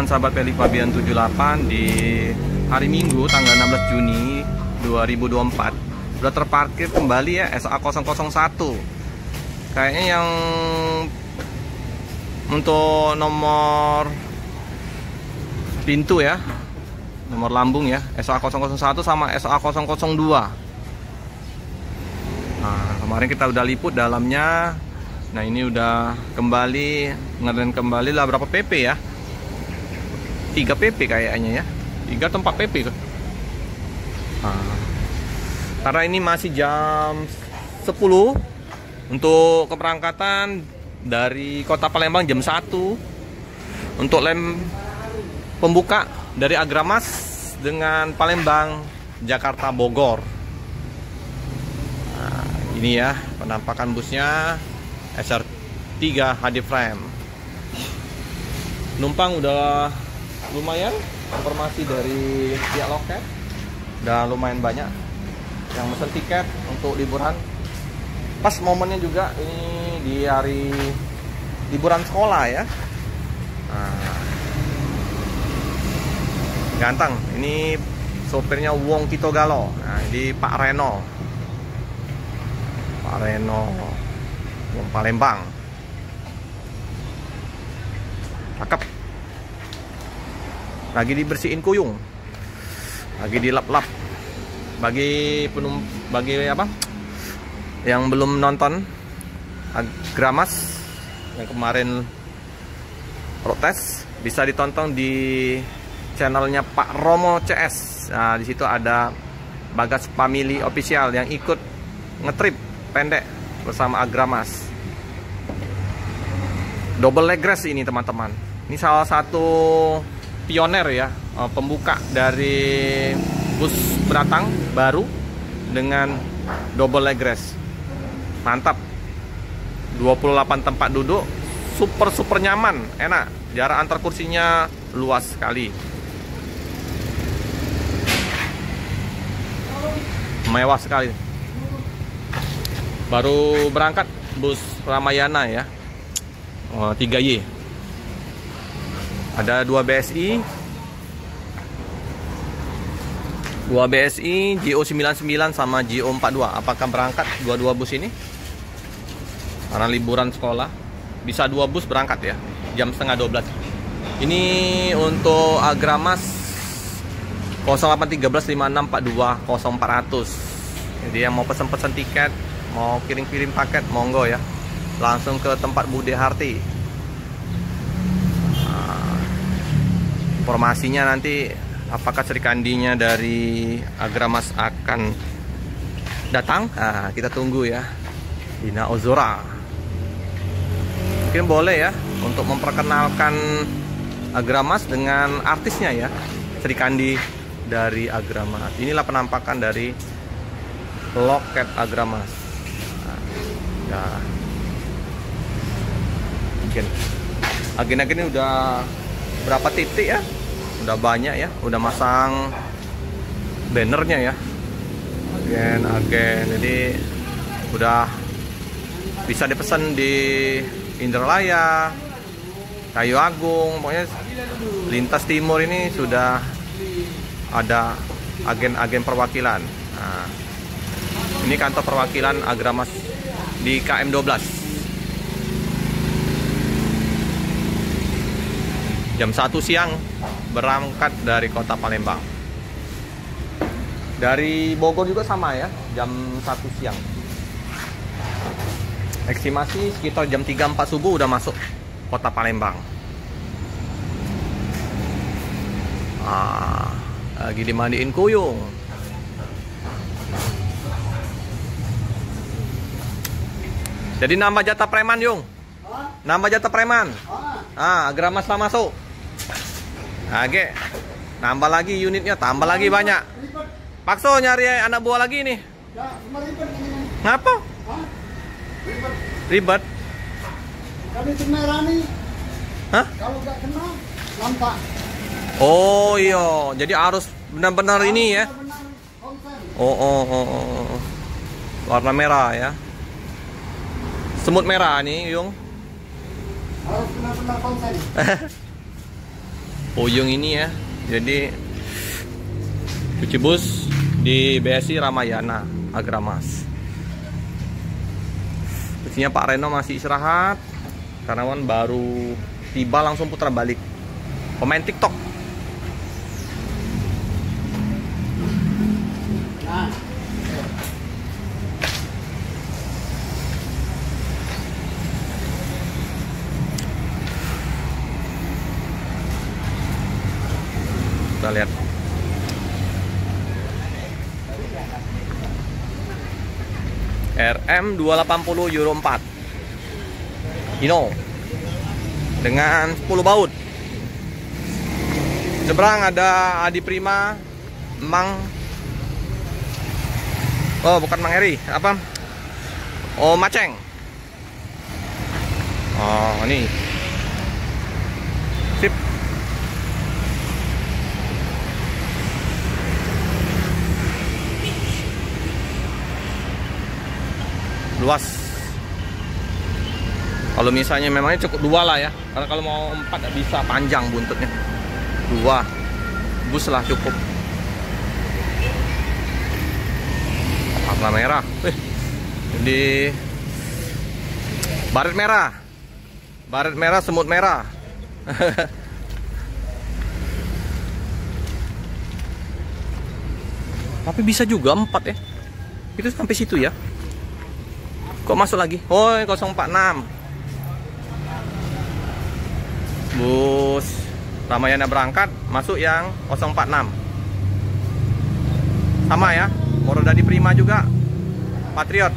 Sahabat Peli Fabian 78 di hari Minggu tanggal 16 Juni 2024 sudah terparkir kembali ya SA001. Kayaknya yang untuk nomor pintu ya, nomor lambung ya, SA001 sama SA002. Nah, kemarin kita udah liput dalamnya. Nah, ini udah kembali ngeren kembali lah. Berapa PP ya? 3 PP kayaknya ya, 3 atau 4 PP kan. Nah, karena ini masih jam 10 untuk keberangkatan dari kota Palembang jam 1 untuk lem pembuka dari Agramas dengan Palembang, Jakarta, Bogor. Nah, ini ya penampakan busnya SR3 HD frame. Penumpang udah lumayan, informasi dari pihak loket udah lumayan banyak yang mesen tiket untuk liburan. Pas momennya juga ini di hari liburan sekolah ya. Nah, ganteng ini sopirnya Wong Kitogalo. Nah, di Pak Reno Wong Palembang, cakep. Lagi dibersihin kuyung, lagi dilap-lap. Bagi apa yang belum nonton Agramas yang kemarin protes, bisa ditonton di channelnya Pak Romo CS. Nah, di situ ada Bagas Family Official yang ikut ngetrip pendek bersama Agramas. Double leg rest ini teman-teman. Ini salah satu pioner ya, pembuka dari bus pendatang baru dengan double leg rest. Mantap. 28 tempat duduk, super nyaman, enak. Jarak antar kursinya luas sekali. Mewah sekali. Baru berangkat bus Ramayana ya. 3Y. Ada 2 BSI, GO99 sama GO42. Apakah berangkat dua bus ini? Karena liburan sekolah, bisa 2 bus berangkat ya, jam setengah 12. Ini untuk Agramas 081356420400. Jadi yang mau pesen tiket, mau kirim paket, monggo ya, langsung ke tempat Bude Harti. Informasinya nanti apakah Serikandinya dari Agramas akan datang? Nah, kita tunggu ya. Dina Ozora. Mungkin boleh ya untuk memperkenalkan Agramas dengan artisnya ya. Serikandi dari Agramas. Inilah penampakan dari loket Agramas. Nah, ya. Mungkin agen-agen ini udah berapa titik ya, udah banyak ya, udah masang bannernya ya, agen, jadi udah bisa dipesan di Indralaya, Kayu Agung, pokoknya lintas timur ini sudah ada agen-agen perwakilan. Nah, ini kantor perwakilan Agramas di KM 12. Jam 1 siang berangkat dari kota Palembang. Dari Bogor juga sama ya, jam 1 siang. Estimasi sekitar jam 3-4 subuh udah masuk kota Palembang. Lagi dimandiin kuyung. Jadi nambah jatah preman, Yung. Nambah jatah preman. Agramas lah masuk. Oke, nambah lagi unitnya, tambah lagi banyak. Pakso nyari anak buah lagi nih. Ngapa? Ribet. Kami itu merah nih. Hah? Kalau nggak kena, nampak. Oh iya, jadi harus benar-benar ini ya. Oh. Warna merah ya. Semut merah nih, Yung. Harus benar-benar konsen. Puyung ini ya. Jadi cuci bus di BSI Ramayana Agramas. Pastinya Pak Reno masih istirahat karena kan baru tiba langsung putar balik. Pemain TikTok. Nah, Kita lihat. RM 280 Euro 4 Hino dengan 10 baut. Seberang ada Adi Prima, oh bukan Mang Eri, apa? Oh Maceng. Oh ini. Sip. Luas. Kalau misalnya memangnya cukup 2 lah ya, karena kalau mau 4 tidak bisa, panjang buntutnya. 2 bus lah cukup. Warna merah, di baret merah, semut merah. Tapi bisa juga 4 ya, itu sampai situ ya. Kok masuk lagi? Oh 046 bus Ramayana berangkat, masuk yang 046 sama ya. Morodadi Prima juga Patriot.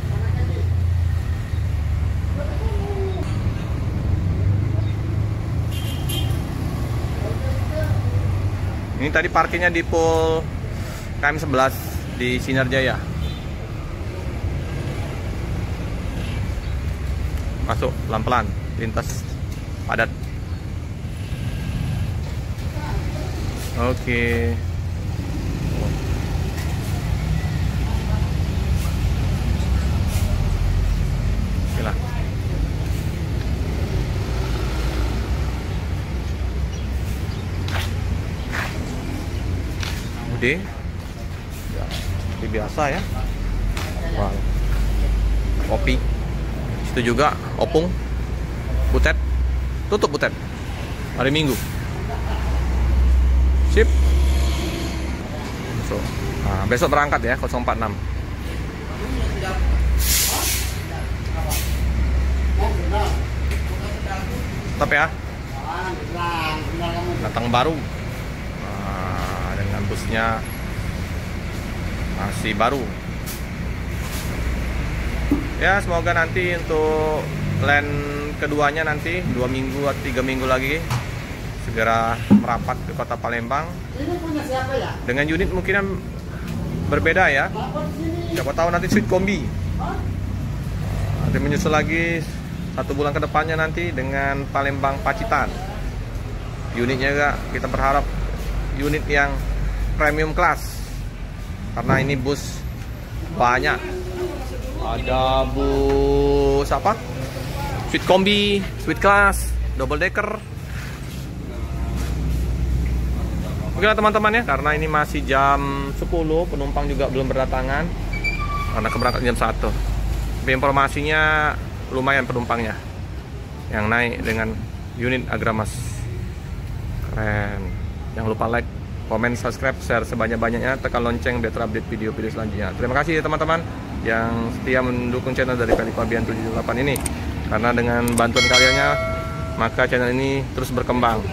Ini tadi parkirnya di pul KM 11 di Sinar Jaya. Masuk pelan-pelan, lintas padat. Oke. Oke lah. Udah. Ya, seperti biasa ya. Wow. Kopi. Itu juga opung, butet, tutup butet hari Minggu. Sip. So, nah, besok berangkat ya 046. Tetap ya. Datang baru. Nah, dengan busnya masih baru. Ya semoga nanti untuk land keduanya nanti 2 minggu atau 3 minggu lagi segera merapat ke kota Palembang. ini punya siapa ya? Dengan unit mungkin berbeda ya. Kenapa di sini? Siapa tahu nanti Sweet Kombi. Nanti menyusul lagi 1 bulan ke depannya nanti dengan Palembang Pacitan. Unitnya juga kita berharap unit yang premium class. Karena ini bus banyak. Ada bus apa? Sweet Kombi, Sweet Class, double decker. Oke lah teman-teman ya, karena ini masih jam 10, penumpang juga belum berdatangan. Karena keberangkatan jam 1. Tapi informasinya lumayan penumpangnya yang naik dengan unit Agramas. Keren. Jangan lupa like, komen, subscribe, share sebanyak-banyaknya, tekan lonceng biar terupdate video-video selanjutnya. Terima kasih ya teman-teman yang setia mendukung channel dari Pelik Fabian 78 ini. Karena dengan bantuan kaliannya maka channel ini terus berkembang.